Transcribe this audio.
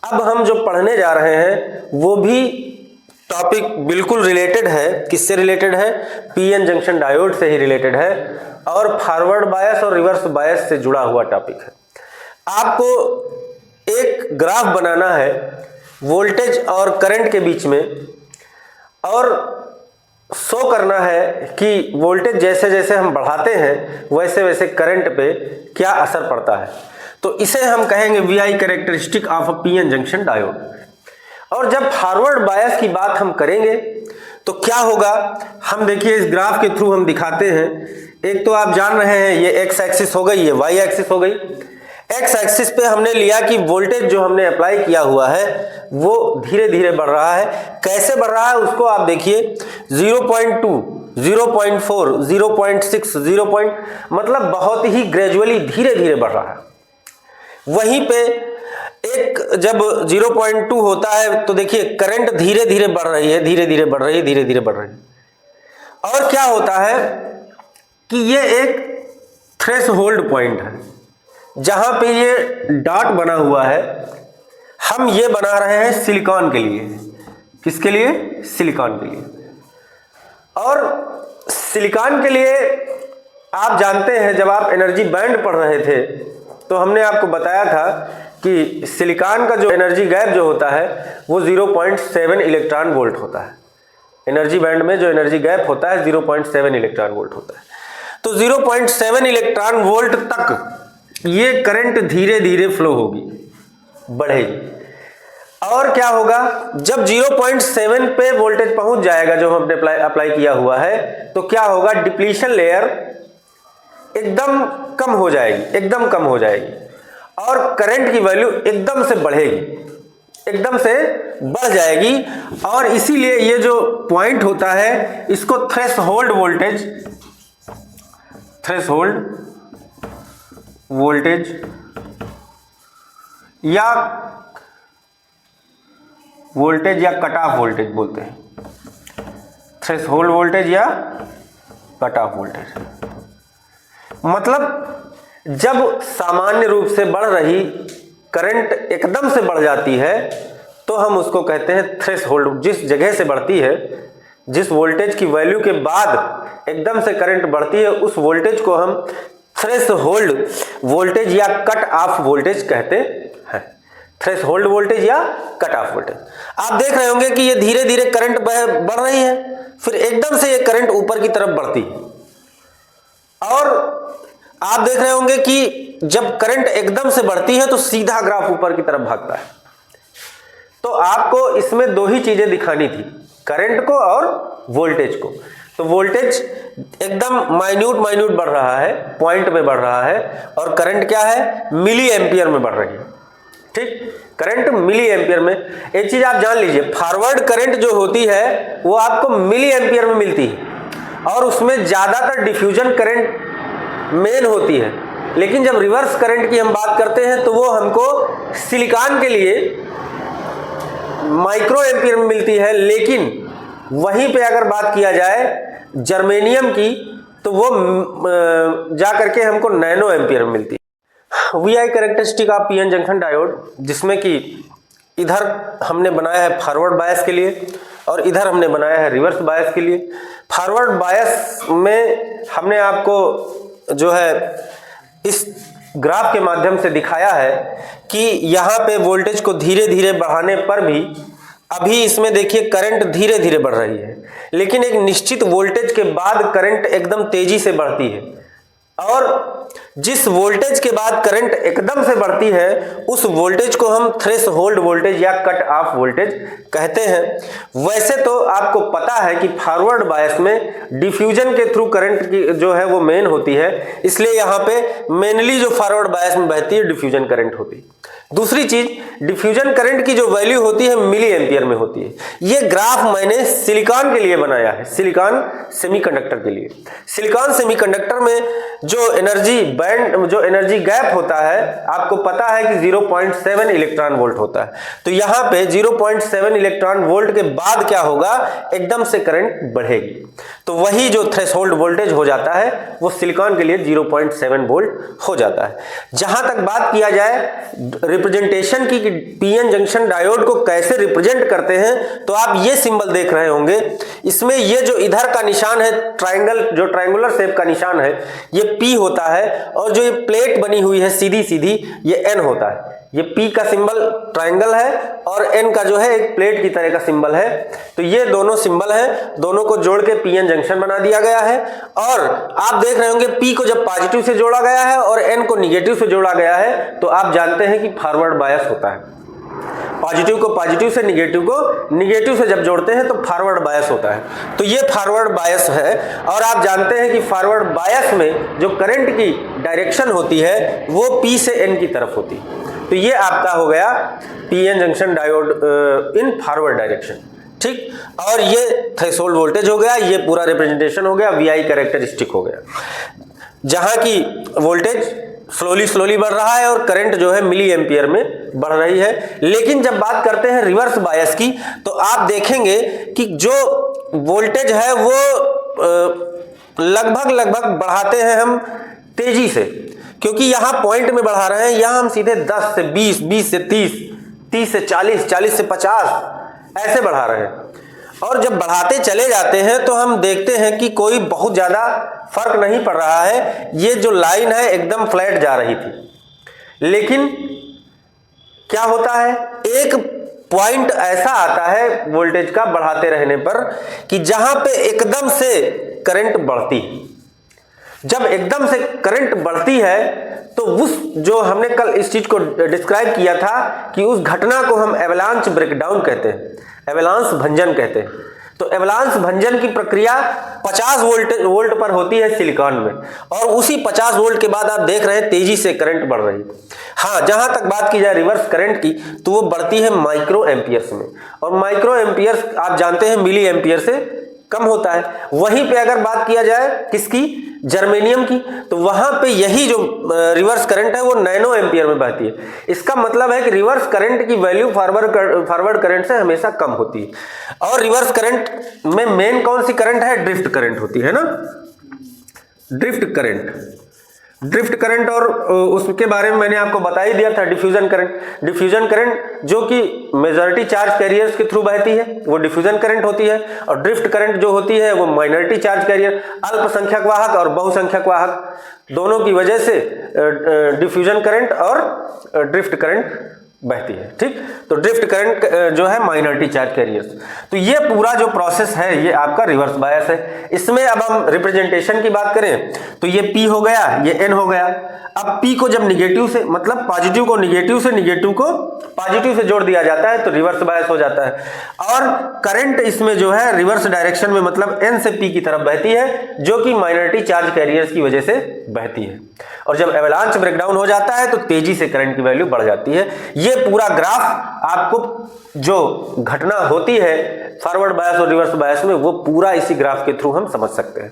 अब हम जो पढ़ने जा रहे हैं वो भी टॉपिक बिल्कुल रिलेटेड है। किससे रिलेटेड है? पीएन जंक्शन डायोड से ही रिलेटेड है और फॉरवर्ड बायस और रिवर्स बायस से जुड़ा हुआ टॉपिक है। आपको एक ग्राफ बनाना है वोल्टेज और करंट के बीच में और शो करना है कि वोल्टेज जैसे जैसे हम बढ़ाते हैं वैसे वैसे करंट पे क्या असर पड़ता है। तो इसे हम कहेंगे VI characteristic of a PN junction diode. और जब फॉरवर्ड बायस की बात हम करेंगे तो क्या होगा, हम देखिए इस ग्राफ के थ्रू हम दिखाते हैं। एक तो आप जान रहे हैं ये एक्स एक्सिस हो गई, ये वाई एक्सिस हो गई। एक्स एक्सिस पे हमने लिया कि वोल्टेज जो हमने अप्लाई किया हुआ है वो धीरे धीरे बढ़ रहा है। कैसे बढ़ रहा है उसको आप देखिए, 0.2, 0.4, 0.6, 0. मतलब बहुत ही ग्रेजुअली धीरे धीरे बढ़ रहा है। वहीं पे एक जब 0.2 होता है तो देखिए करंट धीरे धीरे बढ़ रही है, धीरे धीरे बढ़ रही है, धीरे धीरे बढ़ रही है। और क्या होता है कि ये एक थ्रेशोल्ड पॉइंट है जहां पे ये डॉट बना हुआ है। हम ये बना रहे हैं सिलिकॉन के लिए। किसके लिए? सिलिकॉन के लिए। और सिलिकॉन के लिए आप जानते हैं जब आप एनर्जी बैंड पढ़ रहे थे तो हमने आपको बताया था कि सिलिकॉन का जो एनर्जी गैप जो होता है वो 0.7 इलेक्ट्रॉन वोल्ट होता है। एनर्जी बैंड में जो एनर्जी गैप होता है 0.7 इलेक्ट्रॉन वोल्ट होता है। तो 0.7 इलेक्ट्रॉन वोल्ट तक ये करंट धीरे धीरे फ्लो होगी, बढ़ेगी। और क्या होगा, जब 0.7 पे वोल्टेज पहुंच जाएगा जो हमने अप्लाई किया हुआ है तो क्या होगा, डिप्लीशन लेयर एकदम कम हो जाएगी, एकदम कम हो जाएगी और करंट की वैल्यू एकदम से बढ़ेगी, एकदम से बढ़ जाएगी। और इसीलिए ये जो पॉइंट होता है इसको थ्रेशोल्ड वोल्टेज, थ्रेशोल्ड वोल्टेज या कट ऑफ वोल्टेज बोलते हैं। थ्रेशोल्ड वोल्टेज या कट ऑफ वोल्टेज मतलब जब सामान्य रूप से बढ़ रही करंट एकदम से बढ़ जाती है तो हम उसको कहते हैं थ्रेशोल्ड। जिस जगह से बढ़ती है, जिस वोल्टेज की वैल्यू के बाद एकदम से करंट बढ़ती है उस वोल्टेज को हम थ्रेशोल्ड वोल्टेज या कट ऑफ वोल्टेज कहते हैं। थ्रेशोल्ड वोल्टेज या कट ऑफ वोल्टेज। आप देख रहे होंगे कि ये धीरे धीरे करंट बढ़ रही है, फिर एकदम से ये करंट ऊपर की तरफ बढ़ती है। और आप देख रहे होंगे कि जब करंट एकदम से बढ़ती है तो सीधा ग्राफ ऊपर की तरफ भागता है। तो आपको इसमें दो ही चीजें दिखानी थी, करंट को और वोल्टेज को। तो वोल्टेज एकदम माइन्यूट बढ़ रहा है, पॉइंट में बढ़ रहा है, और करंट क्या है, मिली एम्पियर में बढ़ रही है। ठीक, करंट मिली एम्पियर में। एक चीज आप जान लीजिए, फॉरवर्ड करंट जो होती है वो आपको मिली एम्पियर में मिलती है और उसमें ज्यादातर डिफ्यूजन करंट मेन होती है। लेकिन जब रिवर्स करंट की हम बात करते हैं तो वो हमको सिलिकॉन के लिए माइक्रो एम्पियर में मिलती है। लेकिन वहीं पे अगर बात किया जाए जर्मेनियम की तो वो जा करके हमको नैनो एम्पियर में मिलती है। VI characteristic of PN junction diode, जिसमें कि इधर हमने बनाया है फॉरवर्ड बायस के लिए और इधर हमने बनाया है रिवर्स बायस के लिए। फॉरवर्ड बायस में हमने आपको जो है इस ग्राफ के माध्यम से दिखाया है कि यहाँ पे वोल्टेज को धीरे धीरे बढ़ाने पर भी अभी इसमें देखिए करंट धीरे धीरे बढ़ रही है, लेकिन एक निश्चित वोल्टेज के बाद करंट एकदम तेजी से बढ़ती है। और जिस वोल्टेज के बाद करंट एकदम से बढ़ती है उस वोल्टेज को हम थ्रेशोल्ड वोल्टेज या कट ऑफ वोल्टेज कहते हैं। वैसे तो आपको पता है कि फॉरवर्ड बायस में डिफ्यूजन के थ्रू करंट की जो है वो मेन होती है, इसलिए यहाँ पे मेनली जो फॉरवर्ड बायस में बहती है डिफ्यूजन करंट होती है। दूसरी चीज, डिफ्यूजन करंट की जो वैल्यू होती है मिली एम्पियर में होती है। ये ग्राफ मैंने सिलिकॉन के लिए बनाया है, सिलिकॉन सेमीकंडक्टर के लिए। सिलिकॉन सेमीकंडक्टर में जो एनर्जी बैंड, जो एनर्जी गैप होता है, आपको पता है कि 0.7 इलेक्ट्रॉन वोल्ट होता है। तो यहाँ पे 0.7 इलेक्ट्रॉन वोल्ट के बाद क्या होगा, एकदम से करंट बढ़ेगी। तो वही जो थ्रेशोल्ड वोल्टेज हो जाता है वो सिलिकॉन के लिए 0.7 वोल्ट हो जाता है। जहां तक बात किया जाए रिप्रेजेंटेशन की पीएन जंक्शन डायोड को कैसे रिप्रेजेंट करते हैं, तो आप ये सिंबल देख रहे होंगे। इसमें ये जो इधर का निशान है ट्रायंगल, जो ट्रायंगुलर शेप का निशान है, ये P होता है, और जो ये प्लेट बनी हुई है सीधी सीधी, ये N होता है। ये P का सिंबल ट्रायंगल है और N का जो है एक प्लेट की तरह का सिंबल है। तो ये दोनों सिंबल है, दोनों को जोड़ के पीएन जंक्शन बना दिया गया है। और आप देख रहे होंगे P को जब पॉजिटिव से जोड़ा गया है और N को निगेटिव से जोड़ा गया है, तो आप जानते हैं कि फॉरवर्ड बायस होता है। पॉजिटिव को पॉजिटिव से, निगेटिव को निगेटिव से जब जोड़ते हैं तो फॉरवर्ड बायस होता है। तो ये फॉरवर्ड बायस है। और आप जानते हैं कि फॉरवर्ड बायस में जो करंट की डायरेक्शन होती है वो P से N की तरफ होती है। तो ये आपका हो गया PN junction diode in forward direction, ठीक। और ये थ्रेशोल्ड वोल्टेज हो गया, ये पूरा रिप्रेजेंटेशन हो गया, VI कैरेक्टरिस्टिक हो गया, जहां की वोल्टेज स्लोली बढ़ रहा है और करंट जो है मिली एम्पियर में बढ़ रही है। लेकिन जब बात करते हैं रिवर्स बायस की, तो आप देखेंगे कि जो वोल्टेज है वो लगभग बढ़ाते हैं हम तेजी से, क्योंकि यहां पॉइंट में बढ़ा रहे हैं। यहां हम सीधे 10 से 20, 20 से 30, 30 से 40, 40 से 50 ऐसे बढ़ा रहे हैं। और जब बढ़ाते चले जाते हैं तो हम देखते हैं कि कोई बहुत ज्यादा फर्क नहीं पड़ रहा है। ये जो लाइन है एकदम फ्लैट जा रही थी। लेकिन क्या होता है, एक पॉइंट ऐसा आता है वोल्टेज का बढ़ाते रहने पर कि जहां पे एकदम से करंट बढ़ती है। जब एकदम से करंट बढ़ती है तो उस, जो हमने कल इस चीज को डिस्क्राइब किया था कि उस घटना को हम एवलांच ब्रेकडाउन कहते हैं, एवलांच भंजन कहते हैं। तो एवलांच भंजन की प्रक्रिया 50 वोल्ट पर होती है सिलिकॉन में, और उसी 50 वोल्ट के बाद आप देख रहे हैं तेजी से करंट बढ़ रही है। हाँ, जहां तक बात की जाए रिवर्स करंट की, तो वो बढ़ती है माइक्रो एम्पियर्स में, और माइक्रो एम्पियर्स आप जानते हैं मिली एम्पियर से कम होता है। वहीं पे अगर बात किया जाए किसकी, जर्मेनियम की, तो वहां पे यही जो रिवर्स करंट है वो नैनो एम्पियर में बहती है। इसका मतलब है कि रिवर्स करंट की वैल्यू फॉरवर्ड करंट से हमेशा कम होती है। और रिवर्स करंट में मेन कौन सी करंट है, ड्रिफ्ट करंट होती है ना, ड्रिफ्ट करंट। और उसके बारे में मैंने आपको बता ही दिया था, डिफ्यूजन करंट जो कि मेजॉरिटी चार्ज कैरियर्स के थ्रू बहती है वो डिफ्यूजन करंट होती है, और ड्रिफ्ट करंट जो होती है वो माइनॉरिटी चार्ज कैरियर, अल्पसंख्यक वाहक और बहुसंख्यक वाहक दोनों की वजह से डिफ्यूजन करंट और ड्रिफ्ट करंट बहती है, ठीक। तो ड्रिफ्ट करंट जो है माइनॉरिटी चार्ज कैरियर्स। तो ये पूरा जो प्रोसेस है ये आपका रिवर्स बायस है। इसमें अब हम रिप्रेजेंटेशन की बात करें तो ये P हो गया, ये N हो गया। अब P को जब निगेटिव से, मतलब पॉजिटिव को निगेटिव से, निगेटिव को पॉजिटिव से जोड़ दिया जाता है तो रिवर्स बायस हो जाता है। और करंट इसमें जो है रिवर्स डायरेक्शन में, मतलब N से P की तरफ बहती है, जो कि माइनॉरिटी चार्ज कैरियर्स की वजह से बहती है। और जब एवलांच ब्रेकडाउन हो जाता है तो तेजी से करंट की वैल्यू बढ़ जाती है। ये पूरा ग्राफ आपको जो घटना होती है फॉरवर्ड बायस और रिवर्स बायस में, वो पूरा इसी ग्राफ के थ्रू हम समझ सकते हैं।